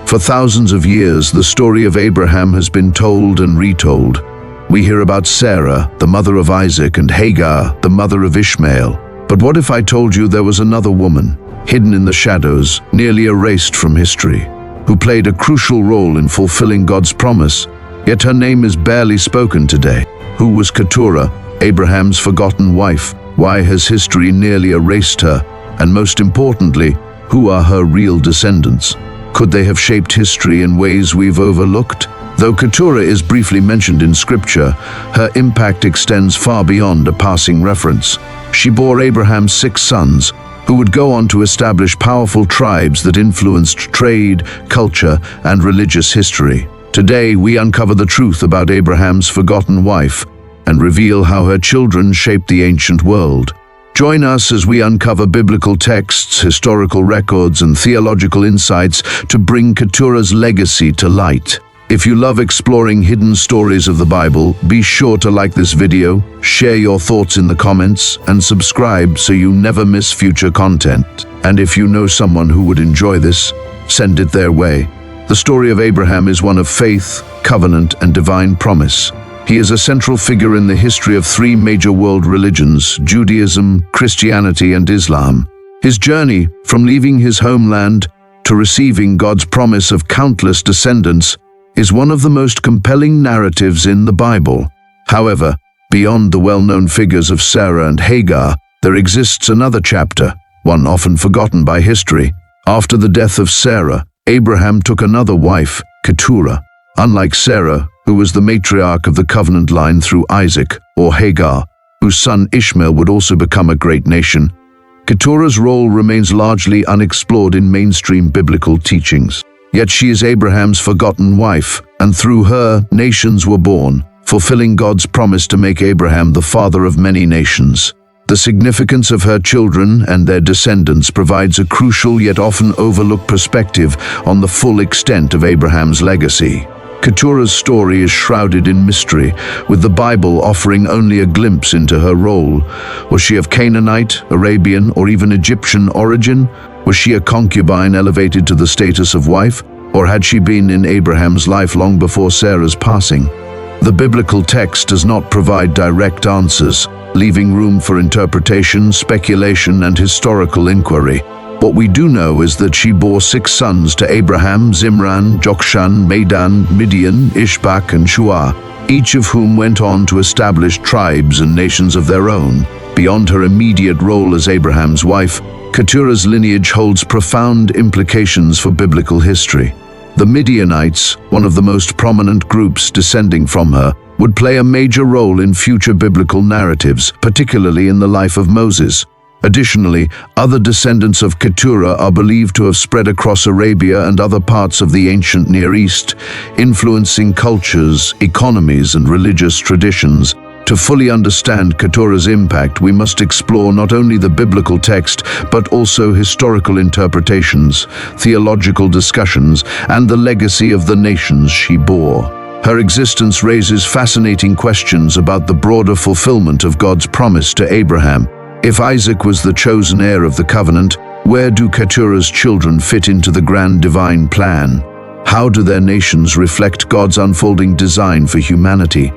For thousands of years, the story of Abraham has been told and retold. We hear about Sarah, the mother of Isaac, and Hagar, the mother of Ishmael. But what if I told you there was another woman, hidden in the shadows, nearly erased from history, who played a crucial role in fulfilling God's promise, yet her name is barely spoken today? Who was Keturah, Abraham's forgotten wife? Why has history nearly erased her? And most importantly, who are her real descendants? Could they have shaped history in ways we've overlooked? Though Keturah is briefly mentioned in Scripture, her impact extends far beyond a passing reference. She bore Abraham 6 sons, who would go on to establish powerful tribes that influenced trade, culture, and religious history. Today, we uncover the truth about Abraham's forgotten wife and reveal how her children shaped the ancient world. Join us as we uncover biblical texts, historical records, and theological insights to bring Keturah's legacy to light. If you love exploring hidden stories of the Bible, be sure to like this video, share your thoughts in the comments, and subscribe so you never miss future content. And if you know someone who would enjoy this, send it their way. The story of Abraham is one of faith, covenant, and divine promise. He is a central figure in the history of 3 major world religions, Judaism, Christianity, and Islam. His journey, from leaving his homeland to receiving God's promise of countless descendants, is one of the most compelling narratives in the Bible. However, beyond the well-known figures of Sarah and Hagar, there exists another chapter, one often forgotten by history. After the death of Sarah, Abraham took another wife, Keturah. Unlike Sarah, who was the matriarch of the covenant line through Isaac, or Hagar, whose son Ishmael would also become a great nation, Keturah's role remains largely unexplored in mainstream biblical teachings. Yet she is Abraham's forgotten wife, and through her, nations were born, fulfilling God's promise to make Abraham the father of many nations. The significance of her children and their descendants provides a crucial yet often overlooked perspective on the full extent of Abraham's legacy. Keturah's story is shrouded in mystery, with the Bible offering only a glimpse into her role. Was she of Canaanite, Arabian, or even Egyptian origin? Was she a concubine elevated to the status of wife? Or had she been in Abraham's life long before Sarah's passing? The biblical text does not provide direct answers, leaving room for interpretation, speculation, and historical inquiry. What we do know is that she bore 6 sons to Abraham: Zimran, Jokshan, Medan, Midian, Ishbak, and Shua, each of whom went on to establish tribes and nations of their own. Beyond her immediate role as Abraham's wife, Keturah's lineage holds profound implications for biblical history. The Midianites, one of the most prominent groups descending from her, would play a major role in future biblical narratives, particularly in the life of Moses. Additionally, other descendants of Keturah are believed to have spread across Arabia and other parts of the ancient Near East, influencing cultures, economies, and religious traditions. To fully understand Keturah's impact, we must explore not only the biblical text, but also historical interpretations, theological discussions, and the legacy of the nations she bore. Her existence raises fascinating questions about the broader fulfillment of God's promise to Abraham. If Isaac was the chosen heir of the covenant, where do Keturah's children fit into the grand divine plan? How do their nations reflect God's unfolding design for humanity?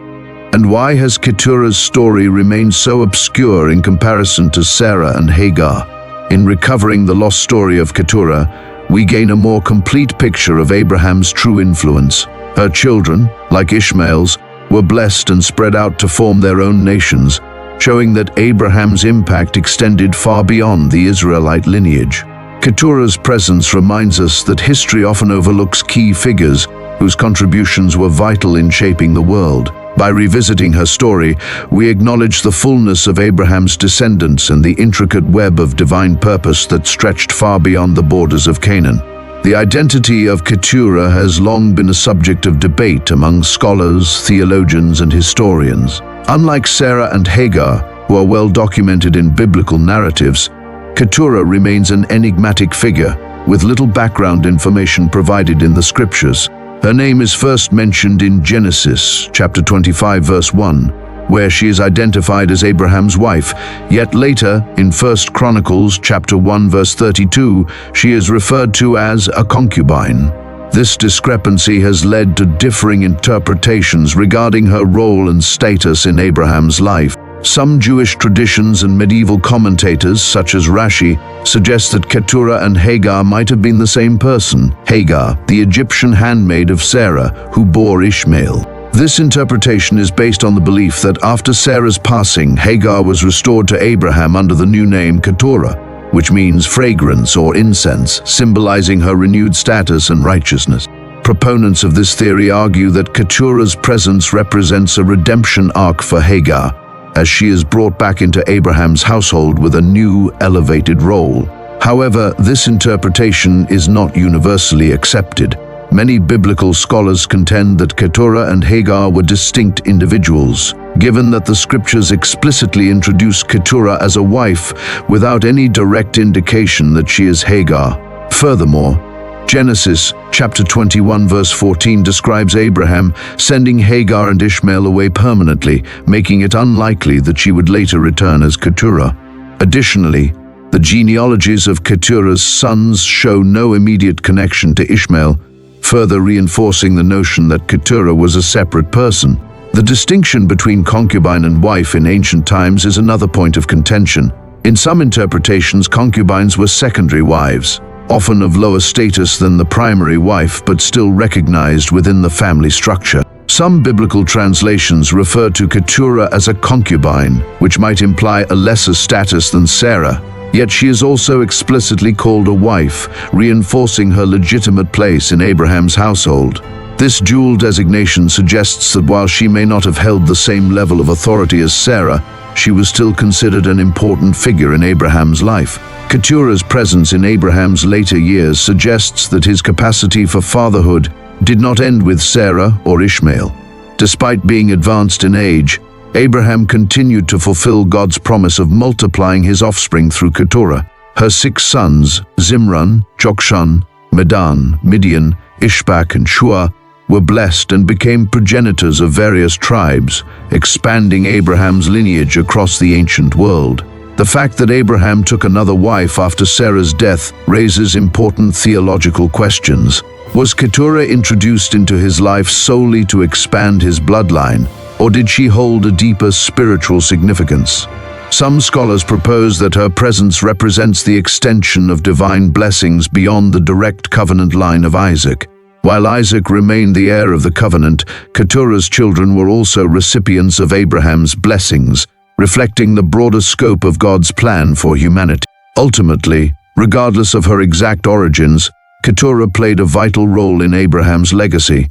And why has Keturah's story remained so obscure in comparison to Sarah and Hagar? In recovering the lost story of Keturah, we gain a more complete picture of Abraham's true influence. Her children, like Ishmael's, were blessed and spread out to form their own nations, showing that Abraham's impact extended far beyond the Israelite lineage. Keturah's presence reminds us that history often overlooks key figures whose contributions were vital in shaping the world. By revisiting her story, we acknowledge the fullness of Abraham's descendants and the intricate web of divine purpose that stretched far beyond the borders of Canaan. The identity of Keturah has long been a subject of debate among scholars, theologians, and historians. Unlike Sarah and Hagar, who are well documented in biblical narratives, Keturah remains an enigmatic figure, with little background information provided in the scriptures. Her name is first mentioned in Genesis, chapter 25, verse 1, where she is identified as Abraham's wife, yet later, in 1 Chronicles, chapter 1, verse 32, she is referred to as a concubine. This discrepancy has led to differing interpretations regarding her role and status in Abraham's life. Some Jewish traditions and medieval commentators, such as Rashi, suggest that Keturah and Hagar might have been the same person. Hagar, the Egyptian handmaid of Sarah, who bore Ishmael. This interpretation is based on the belief that after Sarah's passing, Hagar was restored to Abraham under the new name Keturah, which means fragrance or incense, symbolizing her renewed status and righteousness. Proponents of this theory argue that Keturah's presence represents a redemption arc for Hagar, as she is brought back into Abraham's household with a new, elevated role. However, this interpretation is not universally accepted. Many biblical scholars contend that Keturah and Hagar were distinct individuals, given that the scriptures explicitly introduce Keturah as a wife without any direct indication that she is Hagar. Furthermore, Genesis chapter 21 verse 14 describes Abraham sending Hagar and Ishmael away permanently, making it unlikely that she would later return as Keturah. Additionally, the genealogies of Keturah's sons show no immediate connection to Ishmael, further reinforcing the notion that Keturah was a separate person. The distinction between concubine and wife in ancient times is another point of contention. In some interpretations, concubines were secondary wives, often of lower status than the primary wife but still recognized within the family structure. Some biblical translations refer to Keturah as a concubine, which might imply a lesser status than Sarah, yet she is also explicitly called a wife, reinforcing her legitimate place in Abraham's household. This dual designation suggests that while she may not have held the same level of authority as Sarah, she was still considered an important figure in Abraham's life. Keturah's presence in Abraham's later years suggests that his capacity for fatherhood did not end with Sarah or Ishmael. Despite being advanced in age, Abraham continued to fulfill God's promise of multiplying his offspring through Keturah. Her 6 sons, Zimran, Jokshan, Medan, Midian, Ishbak, and Shua, were blessed and became progenitors of various tribes, expanding Abraham's lineage across the ancient world. The fact that Abraham took another wife after Sarah's death raises important theological questions. Was Keturah introduced into his life solely to expand his bloodline, or did she hold a deeper spiritual significance? Some scholars propose that her presence represents the extension of divine blessings beyond the direct covenant line of Isaac. While Isaac remained the heir of the covenant, Keturah's children were also recipients of Abraham's blessings, reflecting the broader scope of God's plan for humanity. Ultimately, regardless of her exact origins, Keturah played a vital role in Abraham's legacy.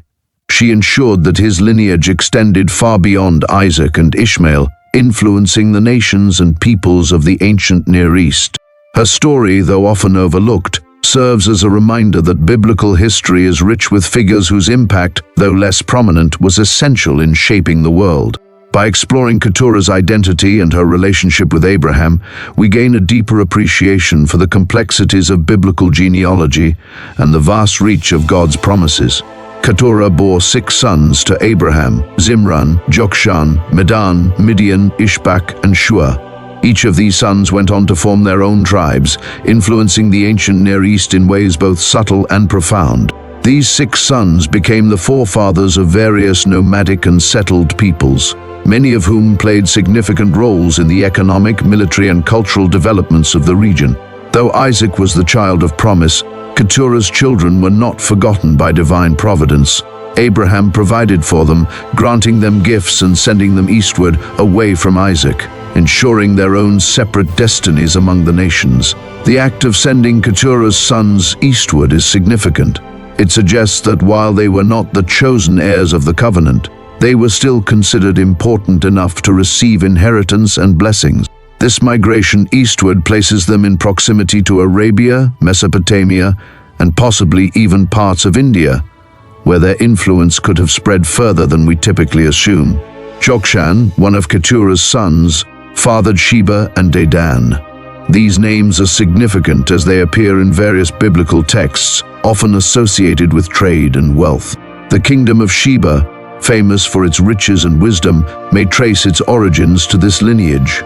She ensured that his lineage extended far beyond Isaac and Ishmael, influencing the nations and peoples of the ancient Near East. Her story, though often overlooked, serves as a reminder that biblical history is rich with figures whose impact, though less prominent, was essential in shaping the world. By exploring Keturah's identity and her relationship with Abraham, we gain a deeper appreciation for the complexities of biblical genealogy and the vast reach of God's promises. Keturah bore 6 sons to Abraham: Zimran, Jokshan, Medan, Midian, Ishbak, and Shua. Each of these sons went on to form their own tribes, influencing the ancient Near East in ways both subtle and profound. These 6 sons became the forefathers of various nomadic and settled peoples, many of whom played significant roles in the economic, military, and cultural developments of the region. Though Isaac was the child of promise, Keturah's children were not forgotten by divine providence. Abraham provided for them, granting them gifts and sending them eastward, away from Isaac, ensuring their own separate destinies among the nations. The act of sending Keturah's sons eastward is significant. It suggests that while they were not the chosen heirs of the covenant, they were still considered important enough to receive inheritance and blessings. This migration eastward places them in proximity to Arabia, Mesopotamia, and possibly even parts of India, where their influence could have spread further than we typically assume. Jokshan, one of Keturah's sons, fathered Sheba and Dedan. These names are significant as they appear in various biblical texts, often associated with trade and wealth. The kingdom of Sheba, famous for its riches and wisdom, may trace its origins to this lineage.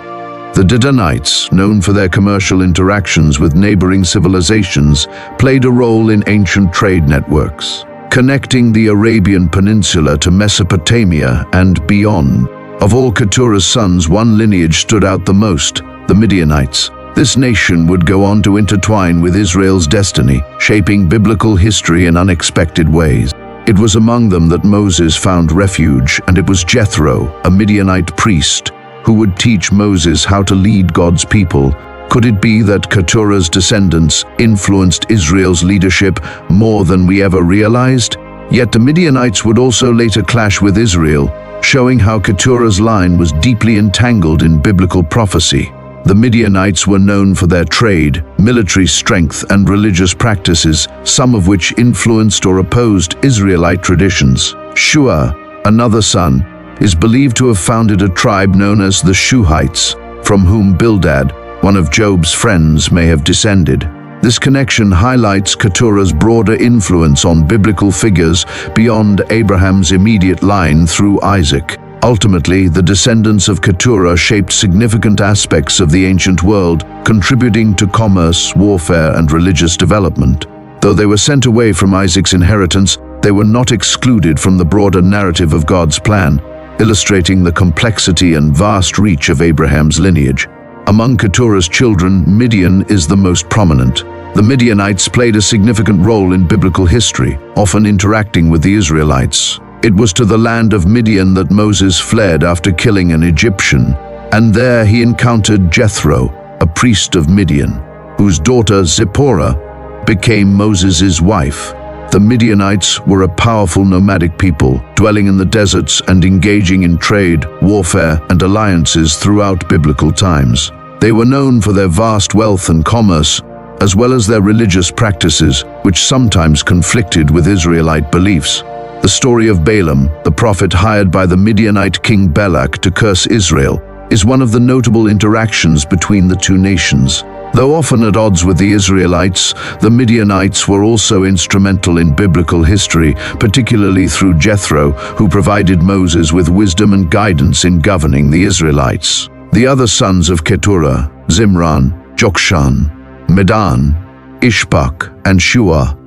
The Dedanites, known for their commercial interactions with neighboring civilizations, played a role in ancient trade networks. connecting the Arabian Peninsula to Mesopotamia and beyond. Of all Keturah's sons, one lineage stood out the most, the Midianites. This nation would go on to intertwine with Israel's destiny, shaping biblical history in unexpected ways. It was among them that Moses found refuge, and it was Jethro, a Midianite priest, who would teach Moses how to lead God's people. Could it be that Keturah's descendants influenced Israel's leadership more than we ever realized? Yet the Midianites would also later clash with Israel, showing how Keturah's line was deeply entangled in biblical prophecy. The Midianites were known for their trade, military strength, and religious practices, some of which influenced or opposed Israelite traditions. Shua, another son, is believed to have founded a tribe known as the Shuhites, from whom Bildad, one of Job's friends, may have descended. This connection highlights Keturah's broader influence on biblical figures beyond Abraham's immediate line through Isaac. Ultimately, the descendants of Keturah shaped significant aspects of the ancient world, contributing to commerce, warfare, and religious development. Though they were sent away from Isaac's inheritance, they were not excluded from the broader narrative of God's plan, illustrating the complexity and vast reach of Abraham's lineage. Among Keturah's children, Midian is the most prominent. The Midianites played a significant role in biblical history, often interacting with the Israelites. It was to the land of Midian that Moses fled after killing an Egyptian, and there he encountered Jethro, a priest of Midian, whose daughter Zipporah became Moses' wife. The Midianites were a powerful nomadic people, dwelling in the deserts and engaging in trade, warfare, and alliances throughout biblical times. They were known for their vast wealth and commerce, as well as their religious practices, which sometimes conflicted with Israelite beliefs. The story of Balaam, the prophet hired by the Midianite king Balak to curse Israel, is one of the notable interactions between the two nations. Though often at odds with the Israelites, the Midianites were also instrumental in biblical history, particularly through Jethro, who provided Moses with wisdom and guidance in governing the Israelites. The other sons of Keturah, Zimran, Jokshan, Medan, Ishbak, and Shua,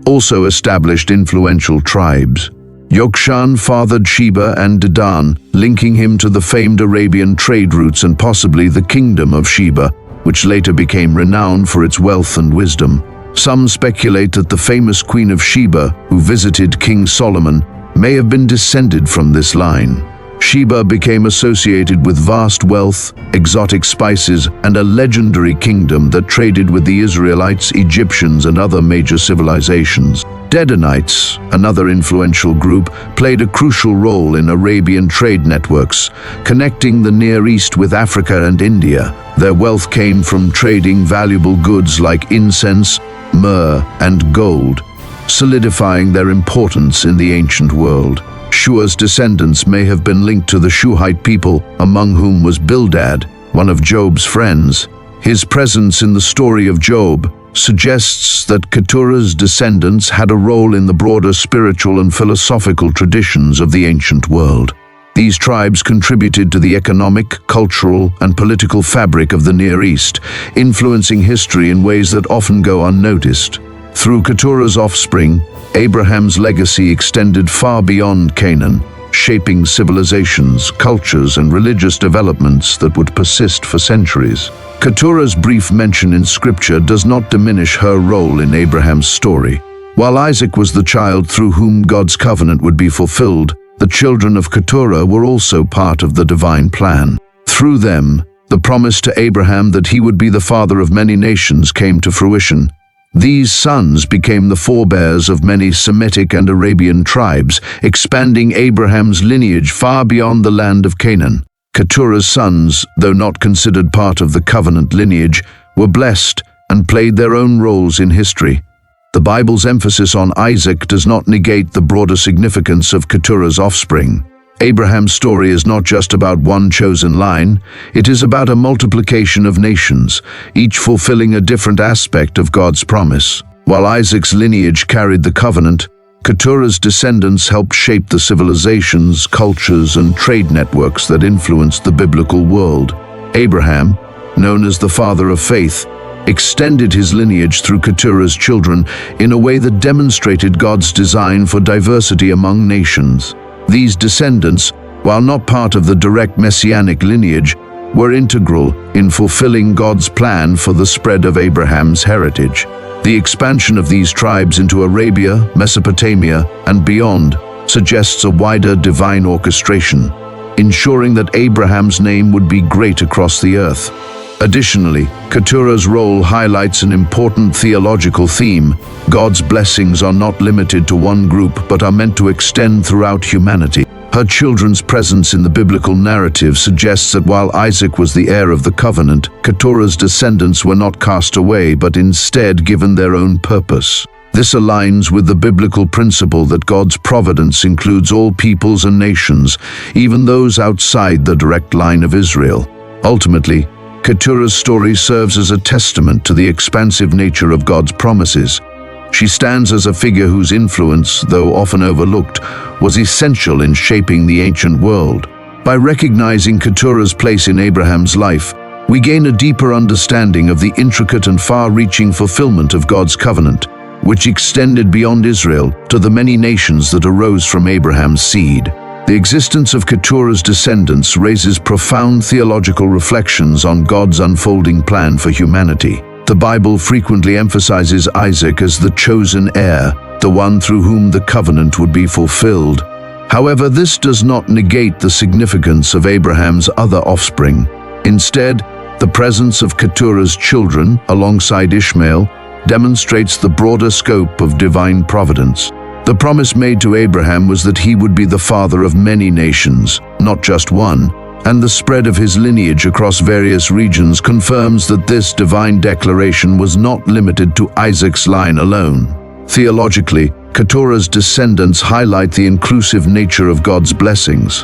also established influential tribes. Jokshan fathered Sheba and Dedan, linking him to the famed Arabian trade routes and possibly the kingdom of Sheba, which later became renowned for its wealth and wisdom. Some speculate that the famous Queen of Sheba, who visited King Solomon, may have been descended from this line. Sheba became associated with vast wealth, exotic spices, and a legendary kingdom that traded with the Israelites, Egyptians, and other major civilizations. Dedanites, another influential group, played a crucial role in Arabian trade networks, connecting the Near East with Africa and India. Their wealth came from trading valuable goods like incense, myrrh, and gold, solidifying their importance in the ancient world. Shua's descendants may have been linked to the Shuhite people, among whom was Bildad, one of Job's friends. His presence in the story of Job suggests that Keturah's descendants had a role in the broader spiritual and philosophical traditions of the ancient world. These tribes contributed to the economic, cultural, and political fabric of the Near East, influencing history in ways that often go unnoticed. Through Keturah's offspring, Abraham's legacy extended far beyond Canaan, shaping civilizations, cultures, and religious developments that would persist for centuries. Keturah's brief mention in Scripture does not diminish her role in Abraham's story. While Isaac was the child through whom God's covenant would be fulfilled, the children of Keturah were also part of the divine plan. Through them, the promise to Abraham that he would be the father of many nations came to fruition. These sons became the forebears of many Semitic and Arabian tribes, expanding Abraham's lineage far beyond the land of Canaan. Keturah's sons, though not considered part of the covenant lineage, were blessed and played their own roles in history. The Bible's emphasis on Isaac does not negate the broader significance of Keturah's offspring. Abraham's story is not just about one chosen line, it is about a multiplication of nations, each fulfilling a different aspect of God's promise. While Isaac's lineage carried the covenant, Keturah's descendants helped shape the civilizations, cultures, and trade networks that influenced the biblical world. Abraham, known as the father of faith, extended his lineage through Keturah's children in a way that demonstrated God's design for diversity among nations. These descendants, while not part of the direct messianic lineage, were integral in fulfilling God's plan for the spread of Abraham's heritage. The expansion of these tribes into Arabia, Mesopotamia, and beyond suggests a wider divine orchestration, ensuring that Abraham's name would be great across the earth. Additionally, Keturah's role highlights an important theological theme. God's blessings are not limited to one group but are meant to extend throughout humanity. Her children's presence in the biblical narrative suggests that while Isaac was the heir of the covenant, Keturah's descendants were not cast away but instead given their own purpose. This aligns with the biblical principle that God's providence includes all peoples and nations, even those outside the direct line of Israel. Ultimately, Keturah's story serves as a testament to the expansive nature of God's promises. She stands as a figure whose influence, though often overlooked, was essential in shaping the ancient world. By recognizing Keturah's place in Abraham's life, we gain a deeper understanding of the intricate and far-reaching fulfillment of God's covenant, which extended beyond Israel to the many nations that arose from Abraham's seed. The existence of Keturah's descendants raises profound theological reflections on God's unfolding plan for humanity. The Bible frequently emphasizes Isaac as the chosen heir, the one through whom the covenant would be fulfilled. However, this does not negate the significance of Abraham's other offspring. Instead, the presence of Keturah's children, alongside Ishmael, demonstrates the broader scope of divine providence. The promise made to Abraham was that he would be the father of many nations, not just one, and the spread of his lineage across various regions confirms that this divine declaration was not limited to Isaac's line alone. Theologically, Keturah's descendants highlight the inclusive nature of God's blessings.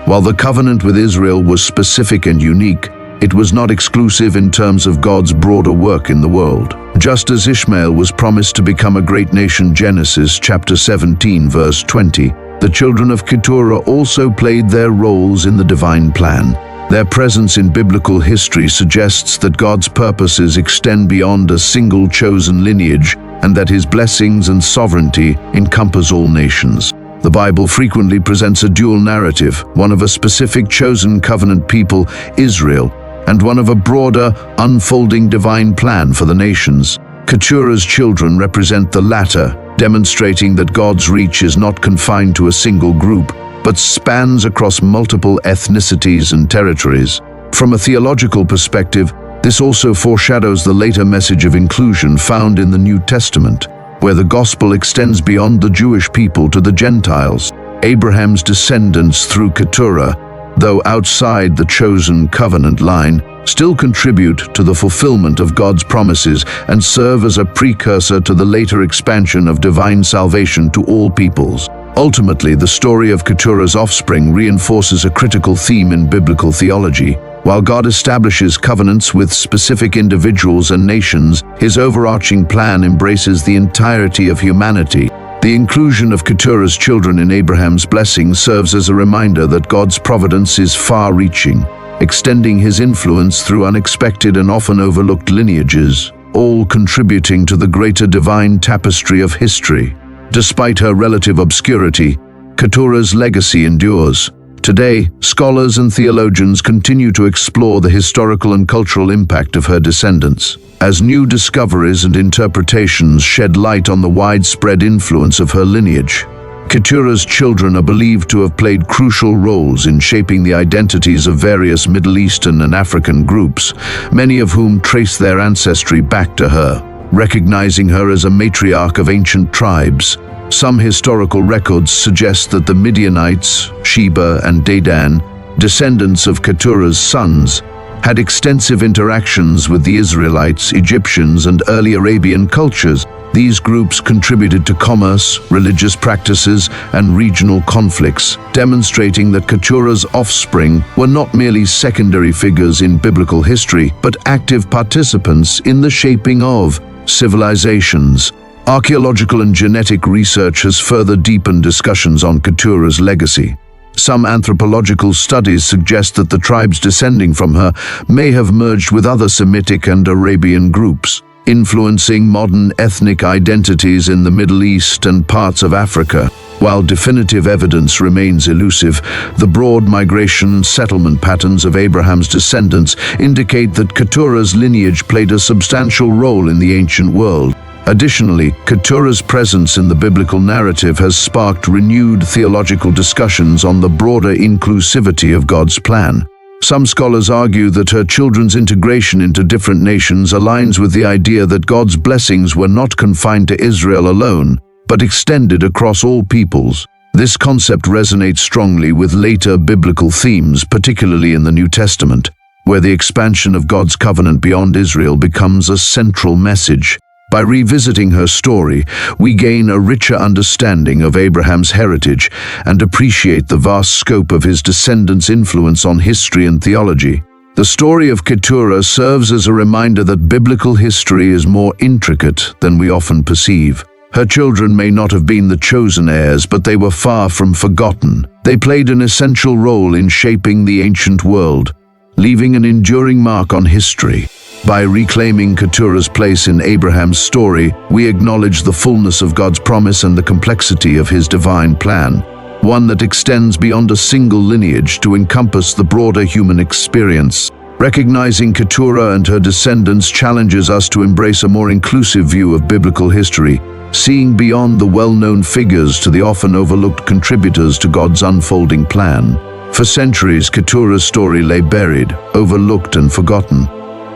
While the covenant with Israel was specific and unique, it was not exclusive in terms of God's broader work in the world. Just as Ishmael was promised to become a great nation, Genesis chapter 17 verse 20, the children of Keturah also played their roles in the divine plan. Their presence in biblical history suggests that God's purposes extend beyond a single chosen lineage and that his blessings and sovereignty encompass all nations. The Bible frequently presents a dual narrative, one of a specific chosen covenant people, Israel, and one of a broader, unfolding divine plan for the nations. Keturah's children represent the latter, demonstrating that God's reach is not confined to a single group, but spans across multiple ethnicities and territories. From a theological perspective, this also foreshadows the later message of inclusion found in the New Testament, where the gospel extends beyond the Jewish people to the Gentiles. Abraham's descendants through Keturah, though outside the chosen covenant line, still contribute to the fulfillment of God's promises and serve as a precursor to the later expansion of divine salvation to all peoples. Ultimately, the story of Keturah's offspring reinforces a critical theme in biblical theology. While God establishes covenants with specific individuals and nations, his overarching plan embraces the entirety of humanity. The inclusion of Keturah's children in Abraham's blessing serves as a reminder that God's providence is far-reaching, extending his influence through unexpected and often overlooked lineages, all contributing to the greater divine tapestry of history. Despite her relative obscurity, Keturah's legacy endures. Today, scholars and theologians continue to explore the historical and cultural impact of her descendants, as new discoveries and interpretations shed light on the widespread influence of her lineage. Keturah's children are believed to have played crucial roles in shaping the identities of various Middle Eastern and African groups, many of whom trace their ancestry back to her. Recognizing her as a matriarch of ancient tribes, some historical records suggest that the Midianites, Sheba and Dedan, descendants of Keturah's sons, had extensive interactions with the Israelites, Egyptians, and early Arabian cultures. These groups contributed to commerce, religious practices, and regional conflicts, demonstrating that Keturah's offspring were not merely secondary figures in biblical history, but active participants in the shaping of civilizations. Archaeological and genetic research has further deepened discussions on Keturah's legacy. Some anthropological studies suggest that the tribes descending from her may have merged with other Semitic and Arabian groups, influencing modern ethnic identities in the Middle East and parts of Africa. While definitive evidence remains elusive, the broad migration and settlement patterns of Abraham's descendants indicate that Keturah's lineage played a substantial role in the ancient world. Additionally, Keturah's presence in the biblical narrative has sparked renewed theological discussions on the broader inclusivity of God's plan. Some scholars argue that her children's integration into different nations aligns with the idea that God's blessings were not confined to Israel alone, but extended across all peoples. This concept resonates strongly with later biblical themes, particularly in the New Testament, where the expansion of God's covenant beyond Israel becomes a central message. By revisiting her story, we gain a richer understanding of Abraham's heritage and appreciate the vast scope of his descendants' influence on history and theology. The story of Keturah serves as a reminder that biblical history is more intricate than we often perceive. Her children may not have been the chosen heirs, but they were far from forgotten. They played an essential role in shaping the ancient world, leaving an enduring mark on history. By reclaiming Keturah's place in Abraham's story, we acknowledge the fullness of God's promise and the complexity of his divine plan, one that extends beyond a single lineage to encompass the broader human experience. Recognizing Keturah and her descendants challenges us to embrace a more inclusive view of biblical history, seeing beyond the well-known figures to the often overlooked contributors to God's unfolding plan. For centuries, Keturah's story lay buried, overlooked and forgotten.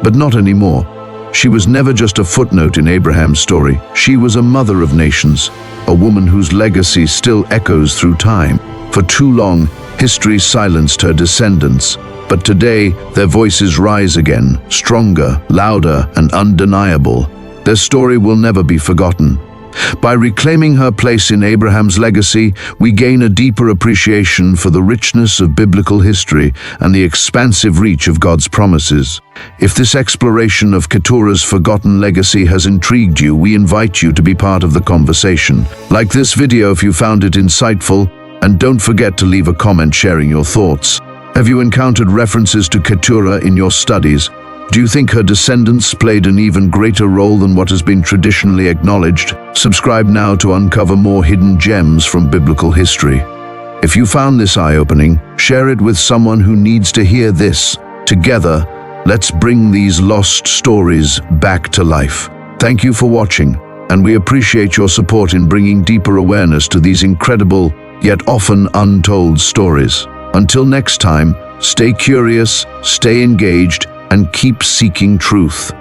But not anymore. She was never just a footnote in Abraham's story. She was a mother of nations, a woman whose legacy still echoes through time. For too long, history silenced her descendants. But today, their voices rise again, stronger, louder, and undeniable. Their story will never be forgotten. By reclaiming her place in Abraham's legacy, we gain a deeper appreciation for the richness of biblical history and the expansive reach of God's promises. If this exploration of Keturah's forgotten legacy has intrigued you, we invite you to be part of the conversation. Like this video if you found it insightful, and don't forget to leave a comment sharing your thoughts. Have you encountered references to Keturah in your studies? Do you think her descendants played an even greater role than what has been traditionally acknowledged? Subscribe now to uncover more hidden gems from biblical history. If you found this eye-opening, share it with someone who needs to hear this. Together, let's bring these lost stories back to life. Thank you for watching, and we appreciate your support in bringing deeper awareness to these incredible, yet often untold stories. Until next time, stay curious, stay engaged, and keep seeking truth.